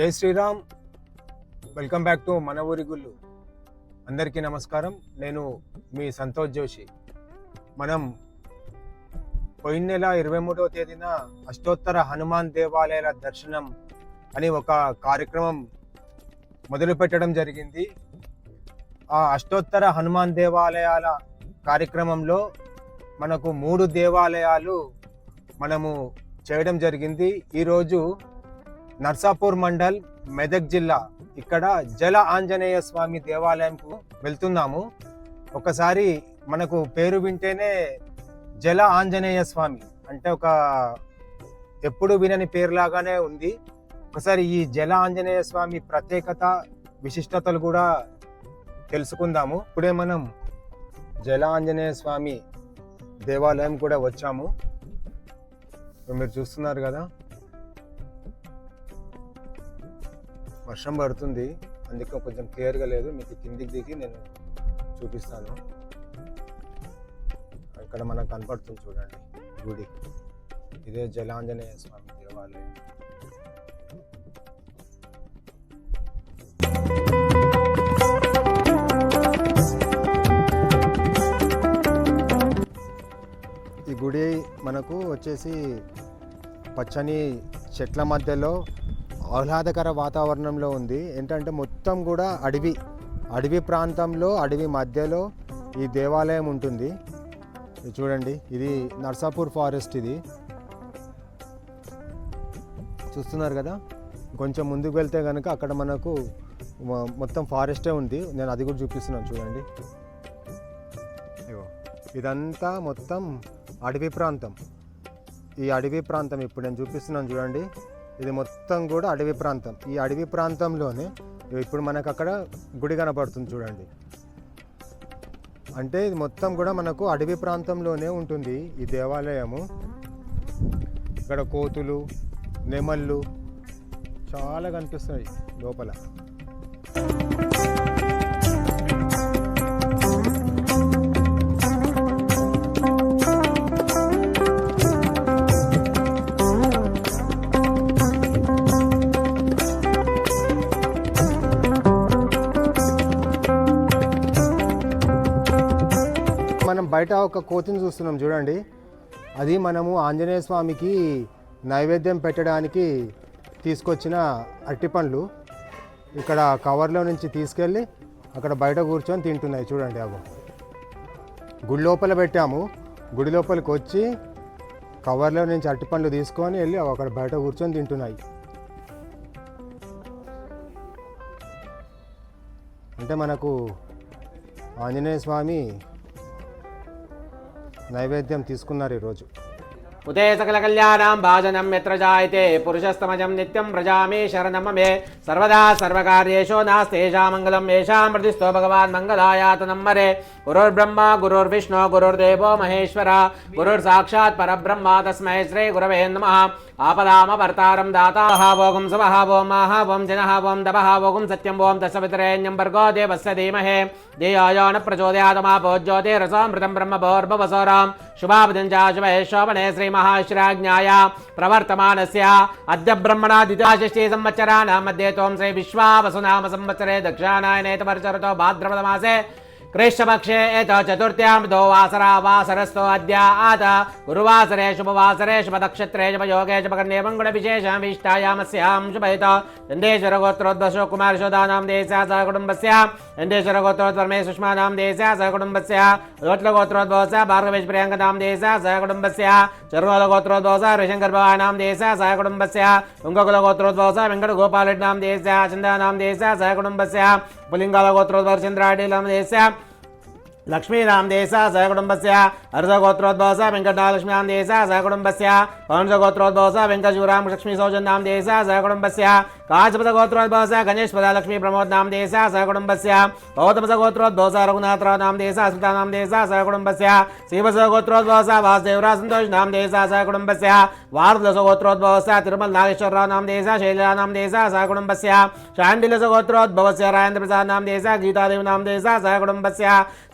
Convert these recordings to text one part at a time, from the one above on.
జై Sriram. Welcome back to మన ఊరి గుళ్ళు. అందరికీ నమస్కారం. నేను మీ సంతోష్ జోషి. మనం పోయిన నెల 23వ తేదీన అష్టోత్తర హనుమాన్ దేవాలయాల దర్శనం అని ఒక కార్యక్రమం మొదలు పెట్టడం జరిగింది. ఆ అష్టోత్తర హనుమాన్ దేవాలయాల కార్యక్రమంలో మనకు 3 దేవాలయాలు మనము చేయడం జరిగింది. ఈరోజు నర్సాపూర్ మండల్, మెదక్ జిల్లా, ఇక్కడ జల ఆంజనేయ స్వామి దేవాలయంకు వెళ్తున్నాము. ఒకసారి మనకు పేరు వింటేనే జల ఆంజనేయ స్వామి అంటే ఒక ఎప్పుడు వినని పేరులాగానే ఉంది. ఒకసారి ఈ జల ఆంజనేయ స్వామి ప్రత్యేకత, విశిష్టతలు కూడా తెలుసుకుందాము. ఇప్పుడే మనం జల ఆంజనేయ స్వామి దేవాలయం కూడా వచ్చాము. మీరు చూస్తున్నారు కదా, వర్షం పడుతుంది, అందుకే కొంచెం క్లియర్గా లేదు. మీకు కిందికి దిగి నేను చూపిస్తాను. ఇక్కడ మనకు కనపడుతుంది చూడండి గుడి. ఇదే జలాంజనేయ స్వామి దేవాలయం. ఈ గుడి మనకు వచ్చేసి పచ్చని చెట్ల మధ్యలో ఆహ్లాదకర వాతావరణంలో ఉంది. ఏంటంటే మొత్తం కూడా అడవి ప్రాంతంలో, అడవి మధ్యలో ఈ దేవాలయం ఉంటుంది. ఇది చూడండి, ఇది నర్సాపూర్ ఫారెస్ట్. ఇది చూస్తున్నారు కదా. కొంచెం ముందుకు వెళ్తే కనుక అక్కడ మనకు మొత్తం ఫారెస్టే ఉంది. నేను అది కూడా చూపిస్తున్నాను చూడండి. ఇదంతా మొత్తం అడవి ప్రాంతం. ఈ అడవి ప్రాంతం ఇప్పుడు నేను చూపిస్తున్నాను చూడండి. ఇది మొత్తం కూడా అడవి ప్రాంతం. ఈ అడవి ప్రాంతంలోనే ఇప్పుడు మనకు అక్కడ గుడి కనపడుతుంది చూడండి. అంటే ఇది మొత్తం కూడా మనకు అడవి ప్రాంతంలోనే ఉంటుంది ఈ దేవాలయము. ఇక్కడ కోతులు, నెమళ్ళు చాలా కనిపిస్తాయి లోపల. మనం బయట ఒక కోతిని చూస్తున్నాం చూడండి. అది మనము ఆంజనేయ స్వామికి నైవేద్యం పెట్టడానికి తీసుకొచ్చిన అరటిపండ్లు. ఇక్కడ కవర్లో నుంచి తీసుకెళ్ళి అక్కడ బయట కూర్చొని తింటున్నాయి చూడండి. అవి గుడి లోపల పెట్టాము. గుడి లోపలికి వచ్చి కవర్లో నుంచి అరటిపండ్లు తీసుకొని వెళ్ళి అవి అక్కడ బయట కూర్చొని తింటున్నాయి. అంటే మనకు ఆంజనేయ స్వామి నైవేద్యం తీసుకున్నారు ఈరోజు. ఉతే సకల కళ్యాణం భాజనం యత్ర జాయతే పురుషస్తమజం నిత్యం ప్రజామే శరణం మే సర్వదా సర్వకార్యేషు నాస్తేషా మంగళం ఏషాం ప్రతిష్టో భగవాన్ మంగళాయాతనం మరే. గురుర్బ్రహ్మ గురుర్విష్ణు గురుర్దేవో మహేశ్వర గురుర్ సాక్షాత్ పరబ్రహ్మ తస్మై శ్రీ గురవే నమః. ఆపదామపర్తారం దాతాహావోగం సవహావోం మహావోం జనహావోం దవహావోగం సత్యం ఓం తస్సవితరేణ్యం భర్గో దేవస్య ధీమహే ధియో న ప్రచోదయాతమాపో జ్యోతిరసామృతం బ్రహ్మభోర్భవసోరాం శుభాపదిం చ శుభే శోభనే శ్రీ మహాశ్రాజ్ఞాయ ప్రవర్తమానస్య అద్య బ్రహ్మణా ద్వితీయ సంవత్సరాణాం మధ్యే త్వం శ్రీ విశ్వావసునామ సంవత్సరే దక్షిణాయనేత పరిచరతో భాద్రపదమాసే कृष्णपक्षे एत चतुर्थ्यां दो वासरा वासरस्तो अद्य आत गुरुवासरे शुभवासरे शुभनक्षत्रे शुभयोगे शुभकन्ये मंगलविशेषामीष्टायामस्यां शुभयत चन्देश्वर गोत्रोद्वशो कुमार शोधानां देशा सह कुटुम्बस्य चन्देश्वर गोत्रोद्वर्मे सुष्मानां देशा सह कुटुम्बस्य रोट्ल गोत्रोद्वस भार्गवेश प्रियङ्कनां देशा सह कुटुम्बस्य चर्वल गोत्रोद्वस ऋषंकर भवानां देशा सह कुटुम्बस्य उङ्गकुल गोत्रोद्वस वेङ्कट गोपालनां देशा चन्दानां देशा सह कुटुम्बस्य पुलिङ्गाल गोत्रोद्वर चन्द्राडीलं देशा लक्ष्मीनाम देशा सह कुटुम्बस्य हर्षगोत्रोद्भवस वेङ्कटनाथलक्ष्म्यां देशा सह कुटुम्बस्य पवनसगोत्रोद्भवस वेङ्कटशिवराम लक्ष्मी सौजन्यां देशा सह कुटुम्बस्य काचपदगोत्रोद्भवस गणेशपद लक्ष्मी प्रमोदनां देशा सह कुटुम्बस्य गौतमसगोत्रोद्भवस रघुनाथरावनां देशा स्मृतानां देशा सह कुटुम्बस्य शिवसगोत्रोद्भवस वासुदेवराव सन्तोषनां देशा सह कुटुम्बस्य वार्धसगोत्रोद्भवस तिरुमल नागेश्वररावनां देशा शैलानां देशा सह कुटुम्बस्य शाण्डिलसगोत्रोद्भवस्य राजेन्द्रप्रसादनां देशा गीतादेवीनां देशा सह कुटुम्बस्य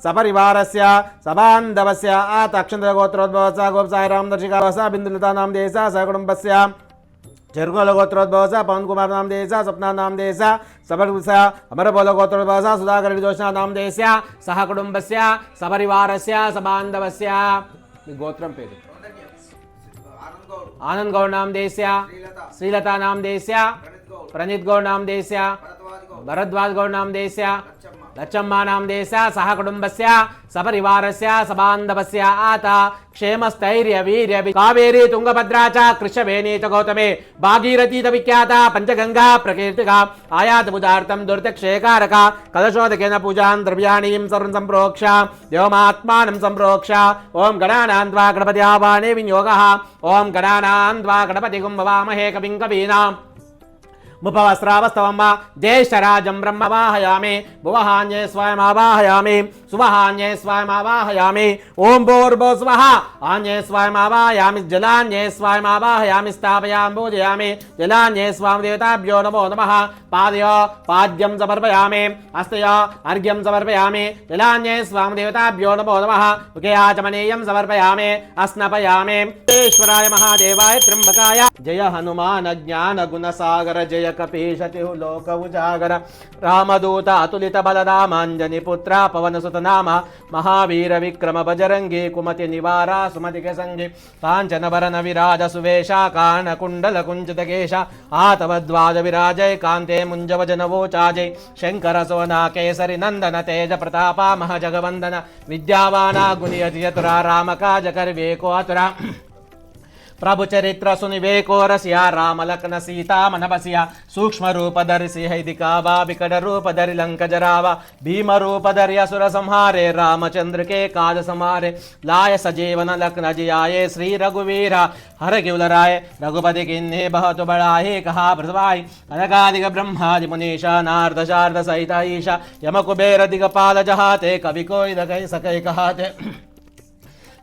सपरिवारस्य सबान्धवस्य आतक्षन्द्रगोत्रोद्भवस्य गोपसायराम दर्शिकावस्य बिन्दुलतानां देशा सह कुटुम्बस्य చెరుకుల గోత్రోద్భవస పవన్ కుమార్ నామ దేశ స్వప్న నామ దేశ సబర్స అమరబోల గోత్రోద్భవస సుధాకర్ జోష నామ దేశ సహ కుటుంబస్య సపరివారస్య సబాంధవస్య. మీ గోత్రం పేరు? ఆనంద్ గౌడ్ నామ దేశ, శ్రీలతా నామ దేశ, ప్రణీత్ గౌడ్ నామ దేశ, భరద్వాజ్ గౌడ్ నామ దేశ, లచ్చమ్మ నామ దేశ సహ కుటుంబస్య సపరివారస్య సబాంధవస్య ఆత క్షేమస్థైర్య వీర్య కావేరీ తుంగభద్రా చ కృష్ణవేణీ చ గౌతమే భాగీరథీ విఖ్యాత పంచగంగా ప్రకీర్తిక ఆయాత బుధార్థం దుర్తక్షేకారక కలశోదకేన పూజాన్ ద్రవ్యాణీం సర్వం సంప్రోక్ష దేవమాత్మానం సంప్రోక్ష. ఓం గణానాం త్వా గణపతి ఆవాహనే వినియోగః. ఓం గణానాం త్వా గణపతి గుంభవామహే కవిం కవీనాం ముపవస్త్రావస్తవమ్మ జ్యేష్ఠరాజం బ్రహ్మవాహయామి భువహాన్యే స్వయమావాహయామి సువహాన్యే స్వయమావాహయామి. ఓం భూర్భువ స్వః ఆన్యే స్వయమావాహయామి జలాన్యే స్వయమావాహయామి స్థాపయామి పూజయామి జలాన్యే స్వామి దేవతాభ్యో నమో నమః. పాదయో పాద్యం సమర్పయామి హస్తయో అర్ఘ్యం సమర్పయామి జలాన్యే స్వామి దేవతాభ్యో నమో నమః. ముఖే ఆచమనీయం సమర్పయామి అస్నపయామి. ఈశ్వరాయ మహాదేవాయ త్ర్యంబకాయ జయ హనుమాన జ్ఞాన గుణసాగర జయ కపీశతి లోక ఉజాగర రామదూత అతులిత బలరామాంజని పుత్ర పవన సుత నామ మహావీర విక్రమ బజరంగి కుమతి నివార సుమతి సంగి కాంచన వరన విరాజ సువేశ కాన కుండల కుంచిత కేశ ఆతవద్వాజ విరాజై కాంతే ముంజవజనవోచాజై శంకర సోనా కేసరి నందన తేజ ప్రతాప మహ జగవందన విద్యావానా గుణియతి చతురా రామ కాజ కర్వేకో అతురా ప్రభు చరిత్ర సునివేకో రసియా రామ లక్న సీతా మనబసియా సూక్ష్మ రూపధరి సిహైదికా వికట రూపధరి లంక జరావ భీమ రూపధరి అసుర సంహారే రామచంద్ర के काज समारे लाय सजीवन लक्न जियाये श्री रघुवीर हर गिवलराय रघुपति किन्हे बहुत बड़ाहे कहा प्रसवाई अनगादिक ब्रह्मादि मुनीषा नारद शारद सहित ईशा यम कुबेर दिगपाल जहाते कवि कोई दगै सकै कहाते.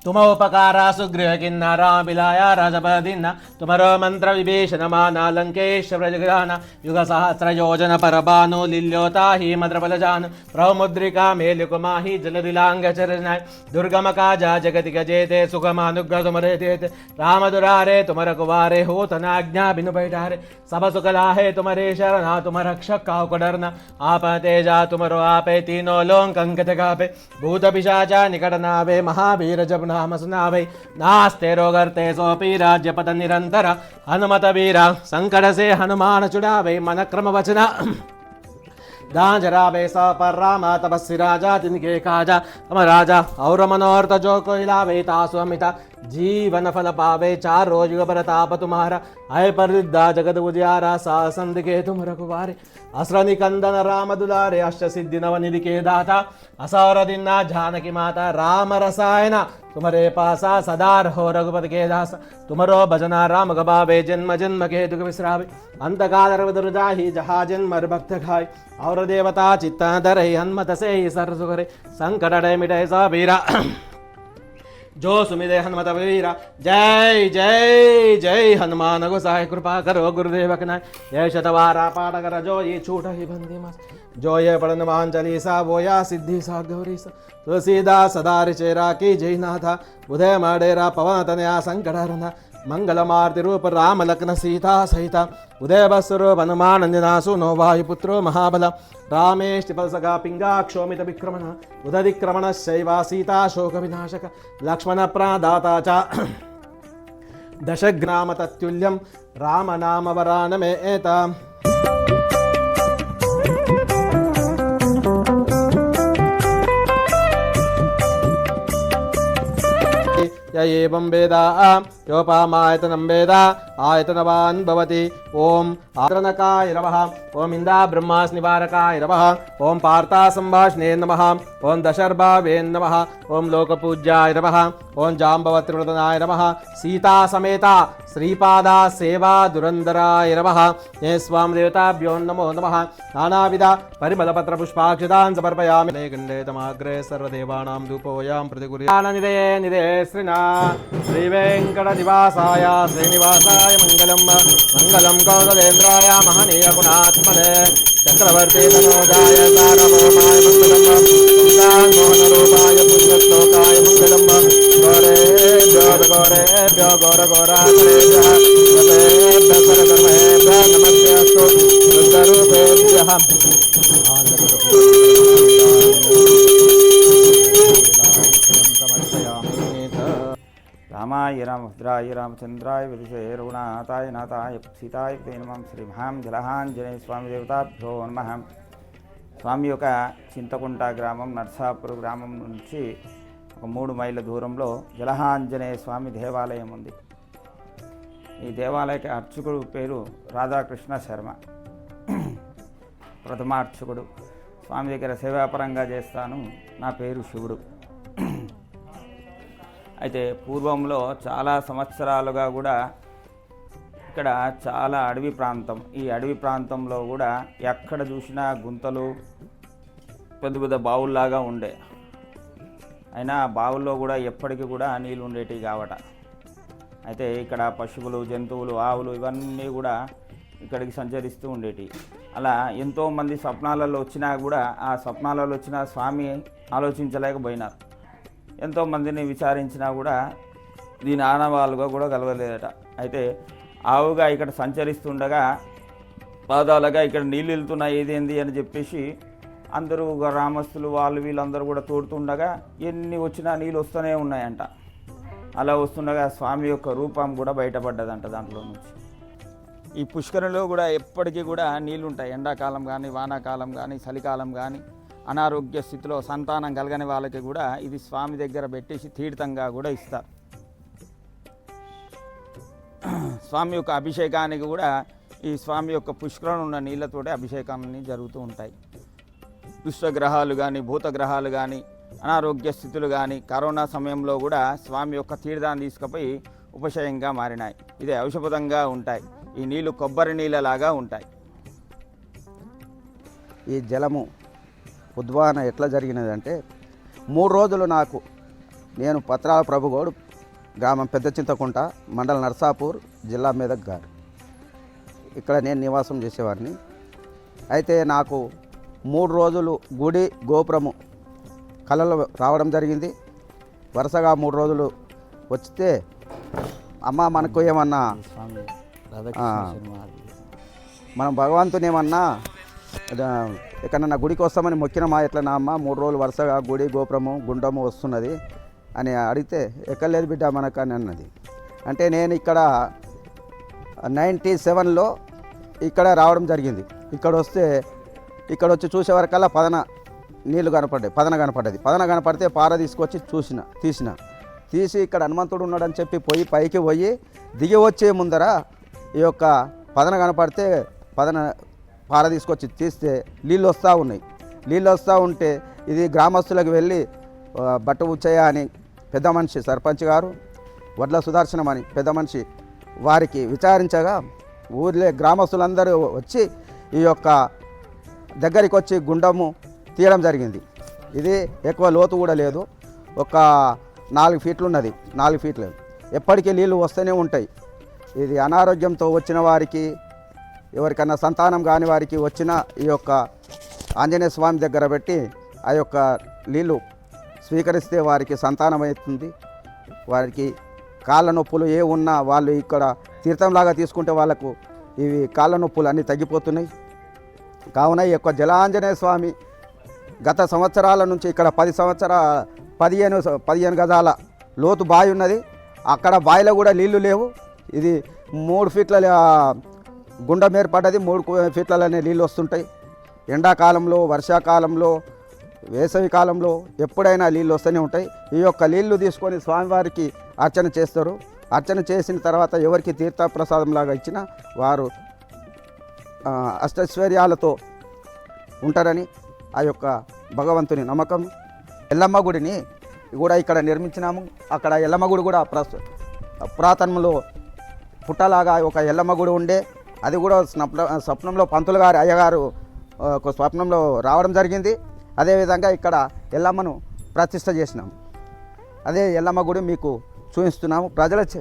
तुम उपकारा सुग्रीव किन्नारा बिलाया राजपदिन्ना तुमरो मंत्र विभीषण माना लंकेश व्रजग्राना युग सहस्र योजन परबानो लिल्योता ही मद्रबल जान प्रमुद्रिका मेलुकुमाही जलदिलांग चरनाय दुर्गम काजा जगति गजेते सुगमानुग्रह तुमरे देते राम दुरारे तुमर कुवारे हो तनाज्ञा बिनु बैठारे सब सुकला है तुमरे शरणा तुम रक्षक काउ को डरना आप तेजा तुमरो आपे तीनों लोक अंकित गापे भूत पिशाचा निकट नावे महावीर जब नाम सुनावे नास्ते रोगर्ते सोपी राज्य पद निरंतर हनुमत वीरा संकट से हनुमान चुड़ावे मन क्रम वचना दांजरावे स पर रामा तपस्वी राजा तिनके काजा तम राजा और मनोरथ जो कोई लावे तासु अमिता जीवन फल पावे चारो युग परताप तुम्हारा आय परिद्धा जगत उजियारा सासंद के तुम रघुवारे असर निकंदन राम दुलारे अष्ट सिद्धि नव निधि के दाता असौर दिन्ना जानकी माता राम रसायना तुम्हारे पासा सदार हो रघुपति के दास तुमरो भजना राम गबावे जन्म जन्म के दुख विश्रावे अंतकाल रवदुर्जाहि जहा जन्म भक्त खाय और देवता चित्ता धरे हनुमत से ही सरसु करे संकट मिटे सबीरा जो सुमिरे हनुमत वीरा. जय जय जय हनुमान गोसाई कृपा करो गुरुदेव कनाय जय शतवारा पाठ कर जो ये छूट ही बंदी मस जो ये पढ़न मान चालीसा वो या सिद्धि सा गौरी सा तुलसीदास सदारि चेरा की जय नाथा उदय माडेरा पवन तनया संकट हरना मंगल मारुति रूप राम लक्न सीता सहिता उदय बस्वरूप हनुमान अंजनासु नो वायुपुत्रो महाबल रामेश सगा पिंगा क्षोमित विक्रमण उदधिक्रमण शैवा सीता शोक विनाशक लक्ष्मण प्रादाता च दशग्राम तत्तुल्यं राम नाम वरान में एता. एवं वेदा योपामायतनं वेद आयतनवान् भवति. ओम आतनकाय नमः. ओम इंदा ब्रह्मास्निवारकाय नमः. ओम पार्था संभाषणे नमः. ओम दशर्भावे नमः. ओम लोकपूज्याय नमः. ओम जाम्बवत्रिवृतनाय नमः. सीता समेता श्रीपादा सेवा दुरंदराय नमः. ये स्वाम देवताभ्यो नमो नमः. नानाविध परिमलपत्र पुष्पाक्षतान् समर्पयामि. गण्डे तमाग्रे सर्वदेवानां धूपोऽयं प्रतिगुर्यानिदये निदये श्रीना श्रीवेङ्कटनिवासाय श्रीनिवासाय मङ्गलं मङ्गलं कौसलेन्द्राय महनीय गुणात्मने चक्रवर्ती तनोजाय सार्वभौमाय मङ्गलं मोहनरूपाय पुण्यश्लोकाय मङ्गलं गौरेभ्यो गौरेभ्यो गौरगौराधरेभ्यः सीताय रामचंद्राय विदुषे रघुनाथाय नाथाय सीताय ते नमः శ్రీ మహాం జలహాంజనేయ స్వామి దేవతాభ్యో నమః. స్వామి యొక్క చింతకుంట గ్రామం నర్సాపూర్ గ్రామం నుంచి ఒక 3 మైళ్ళ దూరంలో జలహాంజనేయ స్వామి దేవాలయం ఉంది. ఈ దేవాలయకి అర్చకుడు పేరు రాధాకృష్ణ శర్మ. ప్రథమ అర్చకుడు. స్వామి దగ్గర సేవాపరంగా చేస్తాను. నా పేరు శివుడు. అయితే పూర్వంలో చాలా సంవత్సరాలుగా కూడా ఇక్కడ చాలా అడవి ప్రాంతం. ఈ అడవి ప్రాంతంలో కూడా ఎక్కడ చూసినా గుంతలు, పెద్ద పెద్ద బావుల్లాగా ఉండే. అయినా బావుల్లో కూడా ఎప్పటికీ కూడా నీళ్ళు ఉండేటివి కావట. అయితే ఇక్కడ పశువులు, జంతువులు, ఆవులు ఇవన్నీ కూడా ఇక్కడికి సంచరిస్తూ ఉండేటివి. అలా ఎంతోమంది స్వప్నాలలో వచ్చినా కూడా ఆ స్వప్నాలలో వచ్చిన స్వామి ఆలోచించలేకపోయినారు. ఎంతోమందిని విచారించినా కూడా దీని ఆనవాళ్ళుగా కూడా కలవలేదట. అయితే ఆవుగా ఇక్కడ సంచరిస్తుండగా పాదాలుగా ఇక్కడ నీళ్ళు వెళ్తున్నాయి ఏదేంది అని చెప్పేసి అందరూ గ్రామస్తులు వాళ్ళు వీళ్ళందరూ కూడా తోడుతుండగా ఎన్ని వచ్చినా నీళ్ళు వస్తూనే ఉన్నాయంట. అలా వస్తుండగా స్వామి యొక్క రూపం కూడా బయటపడ్డదంట దాంట్లో నుంచి. ఈ పుష్కరంలో కూడా ఎప్పటికీ కూడా నీళ్ళు ఉంటాయి. ఎండాకాలం కానీ, వానాకాలం కానీ, చలికాలం కానీ, అనారోగ్య స్థితిలో సంతానం కలగని వాళ్ళకి కూడా ఇది స్వామి దగ్గర పెట్టేసి తీర్థంగా కూడా ఇస్తారు. స్వామి యొక్క అభిషేకానికి కూడా ఈ స్వామి యొక్క పుష్కరం ఉన్న నీళ్ళతోటే అభిషేకాన్ని జరుగుతూ ఉంటాయి. దుష్టగ్రహాలు కానీ, భూతగ్రహాలు కానీ, అనారోగ్య స్థితులు కానీ కరోనా సమయంలో కూడా స్వామి యొక్క తీర్థాన్ని తీసుకుపోయి ఉపశయంగా మారినాయి. ఇది ఔషధంగా ఉంటాయి. ఈ నీళ్లు కొబ్బరి నీళ్ళలాగా ఉంటాయి. ఈ జలము ఉద్వాన ఎట్లా జరిగినదంటే 3 రోజులు నేను పత్రాల ప్రభుగౌడ్, గ్రామం పెద్ద చింతకుంట, మండల నర్సాపూర్, జిల్లా మెదక్ గారు. ఇక్కడ నేను నివాసం చేసేవాడిని. అయితే నాకు 3 రోజులు గుడి గోపురము కళలో రావడం జరిగింది. వరుసగా 3 రోజులు వచ్చితే అమ్మ మనకు ఏమన్నా మనం భగవంతుని ఏమన్నా ఎక్కడన్నా గుడికి వస్తామని మొక్కినమా ఎట్లనా అమ్మ 3 రోజులు వరుసగా గుడి గోపురము గుండము వస్తున్నది అని అడిగితే ఎక్కలేదు బిడ్డ మనకు అని అన్నది. అంటే నేను ఇక్కడ 97లో ఇక్కడ రావడం జరిగింది. ఇక్కడ వచ్చి చూసేవరకల్లా నీళ్లు కనపడ్డాయి. పదన కనపడితే పార తీసుకొచ్చి తీసి ఇక్కడ హనుమంతుడు ఉన్నాడని చెప్పి పైకి పోయి దిగి వచ్చే ముందర ఈ యొక్క పదన కనపడితే పార తీసుకొచ్చి తీస్తే నీళ్ళు వస్తూ ఉన్నాయి. నీళ్ళు వస్తూ ఉంటే ఇది గ్రామస్తులకు వెళ్ళి బట్ట ఉచ్చయ్య అని పెద్ద మనిషి సర్పంచ్ గారు, వడ్ల సుదర్శనం అని పెద్ద మనిషి వారికి విచారించగా ఊర్లే గ్రామస్తులందరూ వచ్చి ఈ యొక్క దగ్గరికి వచ్చి గుండము తీయడం జరిగింది. ఇది ఎక్కువ లోతు కూడా లేదు, ఒక 4 ఫీట్లు ఉన్నది. 4 ఫీట్లు ఎప్పటికీ నీళ్ళు వస్తూనే ఉంటాయి. ఇది అనారోగ్యంతో వచ్చిన వారికి, ఎవరికన్నా సంతానం కాని వారికి వచ్చిన ఈ యొక్క ఆంజనేయ స్వామి దగ్గర పెట్టి ఆ యొక్క నీళ్ళు స్వీకరిస్తే వారికి సంతానం అవుతుంది. వారికి కాళ్ళ నొప్పులు ఏ ఉన్నా వాళ్ళు ఇక్కడ తీర్థంలాగా తీసుకుంటే వాళ్ళకు ఇవి కాళ్ళ నొప్పులు అన్నీ తగ్గిపోతున్నాయి. కావున ఈ యొక్క జలాంజనేయ స్వామి గత సంవత్సరాల నుంచి ఇక్కడ 15 గజాల లోతు బావి ఉన్నది. అక్కడ బావిలో కూడా నీళ్లు లేవు. ఇది 3 ఫీట్ల గుండం ఏర్పడ్డది. 3 ఫీట్లలోనే నీళ్ళు వస్తుంటాయి. ఎండాకాలంలో, వర్షాకాలంలో, వేసవి కాలంలో ఎప్పుడైనా నీళ్ళు వస్తూనే ఉంటాయి. ఈ యొక్క నీళ్లు తీసుకొని స్వామివారికి అర్చన చేస్తారు. అర్చన చేసిన తర్వాత ఎవరికి తీర్థప్రసాదంలాగా ఇచ్చినా వారు అష్టైశ్వర్యాలతో ఉంటారని ఆ యొక్క భగవంతుని నమ్మకం. ఎల్లమ్మ గుడిని కూడా ఇక్కడ నిర్మించినాము. అక్కడ ఎల్లమ్మ గుడి కూడా పురాతనంలో పుట్టలాగా ఒక ఎల్లమ్మ గుడి ఉండే. అది కూడా స్వప్నంలో పంతులు గారు అయ్యగారు ఒక స్వప్నంలో రావడం జరిగింది. అదేవిధంగా ఇక్కడ ఎల్లమ్మను ప్రతిష్ట చేసినాము. అదే ఎల్లమ్మ గుడి మీకు చూపిస్తున్నాము. ప్రజలచే,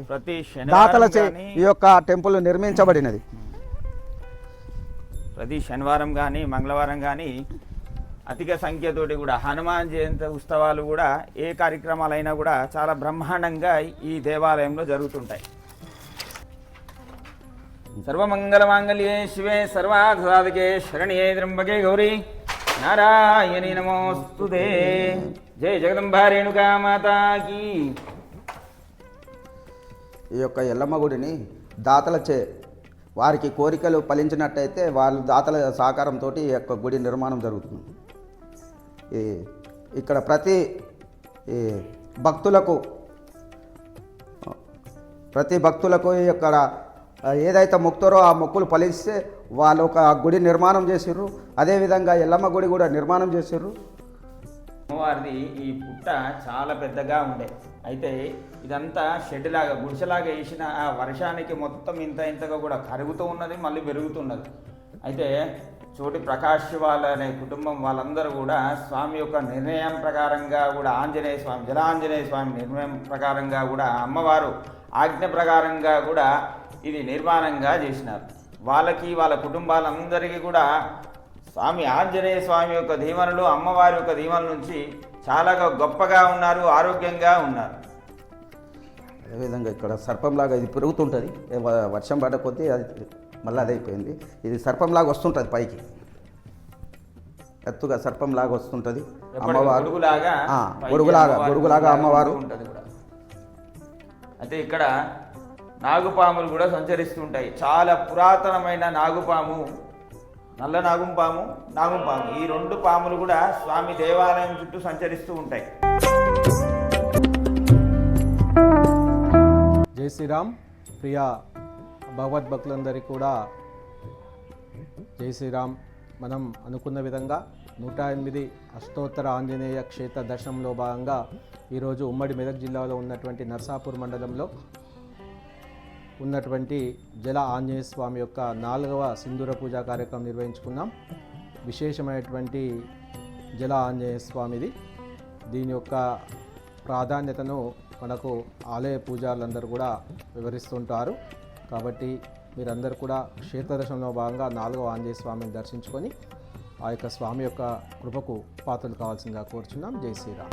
దాతలచే ఈ యొక్క టెంపుల్ నిర్మించబడినది. ప్రతి శనివారం కానీ, మంగళవారం కానీ అధిక సంఖ్యతోటి కూడా హనుమాన్ జయంతి ఉత్సవాలు కూడా ఏ కార్యక్రమాలైనా కూడా చాలా బ్రహ్మాండంగా ఈ దేవాలయంలో జరుగుతుంటాయి. సర్వమంగళమాంగళ్యే శివే సర్వార్థసాధకే శరణ్యే త్ర్యంబకే గౌరీ నారాయణి నమోస్తుతే. జయ జగదంబా రేణుకా మాతా కీ. ఈ యొక్క ఎల్లమ్మ గుడిని దాతలచే వారికి కోరికలు ఫలించినట్టయితే వాళ్ళు దాతల సహకారంతో ఈ యొక్క గుడి నిర్మాణం జరుగుతుంది. ఇక్కడ ప్రతి భక్తులకు ఇక్కడ ఏదైతే మొక్కుతారో ఆ మొక్కులు ఫలిస్తే వాళ్ళు ఒక గుడి నిర్మాణం చేసిర్రు. అదేవిధంగా ఎల్లమ్మ గుడి కూడా నిర్మాణం చేసిర్రు. అమ్మవారిది ఈ పుట్ట చాలా పెద్దగా ఉండే, అయితే ఇదంతా షెడ్ లాగా గుడిసెలాగా వేసిన ఆ వర్షానికి మొత్తం ఇంతగా కూడా కరుగుతూ ఉన్నది, మళ్ళీ పెరుగుతున్నది. అయితే చోటి ప్రకాష్ అనే కుటుంబం వాళ్ళందరూ కూడా స్వామి యొక్క నిర్ణయం ప్రకారంగా కూడా ఆంజనేయ స్వామి జలాంజనేయ స్వామి నిర్ణయం ప్రకారంగా కూడా అమ్మవారు ఆజ్ఞ ప్రకారంగా కూడా ఇది నిర్మాణంగా చేసినారు. వాళ్ళ కుటుంబాలందరికీ కూడా స్వామి ఆంజనేయ స్వామి యొక్క దీవెనలు అమ్మవారి యొక్క దీవెనల నుంచి చాలా గొప్పగా ఉన్నారు, ఆరోగ్యంగా ఉన్నారు. అదేవిధంగా ఇక్కడ సర్పంలాగా ఇది పెరుగుతుంటుంది, వర్షం పడ్డ కొద్దీ అది మళ్ళీ అదైపోయింది. ఇది సర్పంలాగా వస్తుంటుంది పైకి, ఎత్తుగా సర్పంలాగా వస్తుంటుంది. అమ్మవారు గొడుగులాగా అమ్మవారు ఉంటుంది కూడా. అయితే ఇక్కడ నాగుపాములు కూడా సంచరిస్తుంటాయి. చాలా పురాతనమైన నాగుపాము, నల్ల నాగుపాము ఈ రెండు పాములు కూడా స్వామి దేవాలయం చుట్టూ సంచరిస్తూ ఉంటాయి. జై శ్రీరామ్. ప్రియ భగవద్భక్తులందరికీ కూడా జై శ్రీరామ్. మనం అనుకున్న విధంగా 108 అష్టోత్తర ఆంజనేయ క్షేత్ర దర్శనంలో భాగంగా ఈరోజు ఉమ్మడి మెదక్ జిల్లాలో ఉన్నటువంటి నర్సాపూర్ మండలంలో ఉన్నటువంటి జల ఆంజనేయ స్వామి యొక్క 4వ సింధూర పూజా కార్యక్రమం నిర్వహించుకున్నాం. విశేషమైనటువంటి జల ఆంజనేయ స్వామిది. దీని యొక్క ప్రాధాన్యతను మనకు ఆలయ పూజారులందరూ కూడా వివరిస్తుంటారు. కాబట్టి మీరందరూ కూడా క్షేత్ర దర్శనంలో భాగంగా 4వ ఆంజనేయ స్వామిని దర్శించుకొని ఆ యొక్క స్వామి యొక్క కృపకు పాత్రలు కావాల్సిందిగా కోరుచున్నాం. జై శ్రీరామ్.